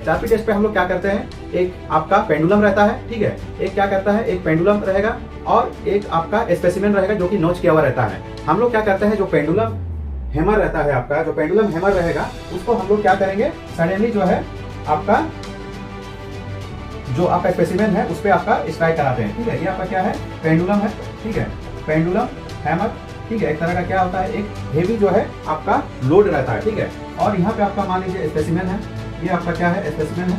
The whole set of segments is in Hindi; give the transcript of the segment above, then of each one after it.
चारपी टेस्ट पे हम लोग क्या करते हैं, एक आपका पेंडुलम रहता है, ठीक है, एक क्या करता है, एक पेंडुलम रहेगा और एक आपका स्पेसिमेन रहेगा जो कि नोच किया हुआ रहता है। हम लोग क्या करते हैं, जो पेंडुलम हैमर रहता है आपका, जो पेंडुलम हैमर रहेगा उसको हम लोग क्या करेंगे, सडनली जो है आपका जो आपका स्पेसिमेन है उस पर आपका स्ट्राइक कराते हैं, ठीक है। ये आपका क्या है, पेंडुलम है, ठीक है, पेंडुलम हैमर, ठीक है। एक तरह का क्या होता है, एक हेवी जो है आपका लोड रहता है, ठीक है। और यहाँ पे आपका मान लीजिए स्पेसिमेन है, ये आपका क्या है, स्पेसिमेन है,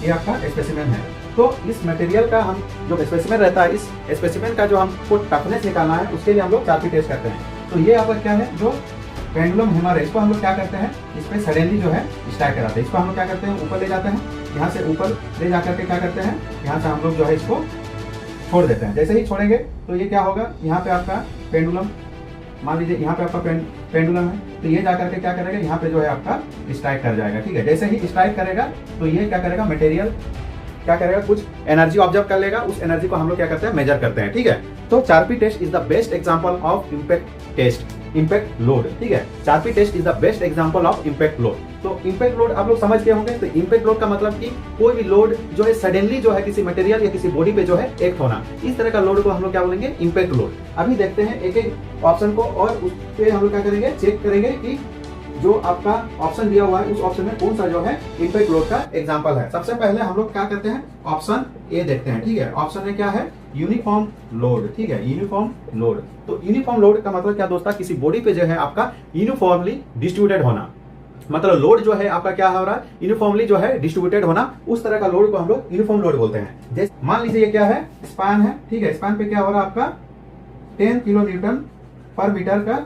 ये आपका स्पेसिमेन है। तो इस मटेरियल का हम जो स्पेसिमेन रहता है, इस स्पेसिमेन का जो हमको टफनेस निकालना है उसके लिए हम लोग चारपी टेस्ट करते हैं। तो ये आपका क्या है, जो पेंडुलम हैमर है, इसको हम लोग क्या करते हैं, इस पर सडनली जो है स्ट्राइक कराते हैं। इसको हम लोग क्या करते हैं, ऊपर ले जाते हैं, यहाँ से ऊपर ले जा करके क्या करते हैं, यहाँ से हम लोग जो है इसको छोड़ देते हैं। जैसे ही छोड़ेंगे तो ये क्या होगा, यहाँ पे आपका पेंडुलम, मान लीजिए यहाँ पे आपका पेंडुलम है, तो ये जाकर के क्या करेगा, यहाँ पे जो है आपका स्ट्राइक कर जाएगा, ठीक है। जैसे ही स्ट्राइक करेगा तो ये क्या करेगा, मटेरियल क्या करेगा, कुछ एनर्जी ऑब्जर्व कर लेगा, उस एनर्जी को हम लोग क्या करते हैं, मेजर करते हैं, ठीक है। तो Charpy test is the best example of impact test, impact load, ठीक है। Charpy test is the best example of impact load. तो इम्पैक्ट लोड आप लोग समझ गए होंगे। तो इम्पैक्ट लोड का मतलब कि कोई भी लोड जो है सडनली जो है किसी मटेरियल या किसी बॉडी पे जो है एक्ट होना, इस तरह का लोड को हम लोग क्या बोलेंगे, इम्पैक्ट लोड। अभी देखते हैं एक एक ऑप्शन को और उस पे हम लोग क्या करेंगे, चेक करेंगे कि जो आपका ऑप्शन दिया हुआ है उस ऑप्शन में कौन सा जो है इम्पैक्ट लोड का एग्जांपल है। सबसे पहले हम लोग क्या करते हैं, ऑप्शन ए देखते हैं, ठीक है। ऑप्शन में क्या है, यूनिफॉर्म लोड, ठीक है, यूनिफॉर्म लोड। तो यूनिफॉर्म लोड का मतलब क्या दोस्तों, किसी बॉडी पे जो है आपका यूनिफॉर्मली डिस्ट्रीब्यूटेड होना, मतलब लोड जो है आपका क्या हो रहा है, यूनिफॉर्मली जो है डिस्ट्रीब्यूटेड होना, उस तरह का लोड को हम लोग यूनिफॉर्म लोड बोलते हैं। जैसे मान लीजिए ये क्या है, स्पैन है, ठीक है। स्पैन पे क्या हो रहा है आपका 10 किलो न्यूटन पर मीटर का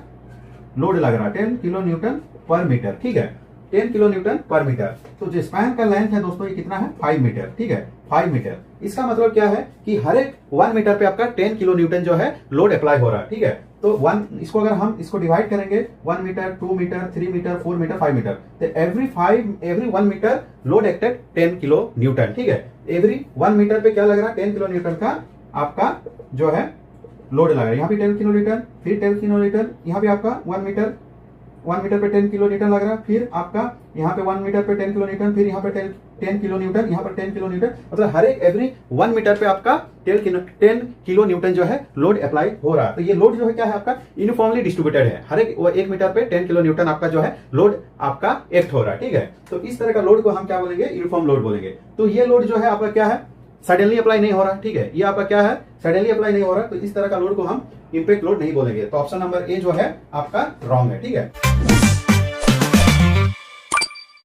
लोड लग रहा है, 10 किलो न्यूटन पर मीटर, ठीक है, 10 किलो न्यूटन पर मीटर। तो जो स्पैन का लेंथ है दोस्तों ये कितना है, 5 मीटर, ठीक है, 5 मीटर। इसका मतलब क्या है कि हर एक 1 मीटर पे आपका 10 किलो न्यूटन जो है लोड अप्लाई हो रहा है, ठीक है। तो इसको अगर हम इसको डिवाइड करेंगे 1 metre, 2 metre, 3 metre, 4 metre, 5 metre, तो every 1 metre load acted 10 kilo newton, ठीक है। एवरी 1 मीटर पे क्या लग रहा है, 10 किलो न्यूटन का आपका जो है लोड लग रहा है। यहाँ पे 10 किलो न्यूटन, फिर 10 किलो न्यूटन, यहाँ पे आपका 1 मीटर पे 10 किलो न्यूटन लग रहा है, फिर आपका यहाँ पे 1 मीटर पे 10 किलो न्यूटन, फिर यहाँ पे 10 किलो न्यूटन, यहाँ पर 10 किलो न्यूटन, मतलब हर एक एवरी 1 मीटर पे आपका 10 किलो न्यूटन जो है लोड अप्लाई हो रहा है। तो ये लोड जो है क्या है आपका यूनिफॉर्मली डिस्ट्रीब्यूटेड है, हर एक 1 मीटर पे 10 किलो न्यूटन आपका जो है लोड आपका एक्ट हो रहा है, ठीक है। तो इस तरह का लोड को हम क्या बोलेंगे, यूनिफॉर्म लोड बोलेंगे। तो ये लोड जो है आपका क्या है, सडनली अप्लाई नहीं हो रहा, ठीक है, ये आपका क्या है, सडनली अप्लाई नहीं हो रहा, तो इस तरह का लोड को हम इम्पैक्ट लोड नहीं बोलेंगे। तो ऑप्शन नंबर ए जो है आपका रॉन्ग है, ठीक है।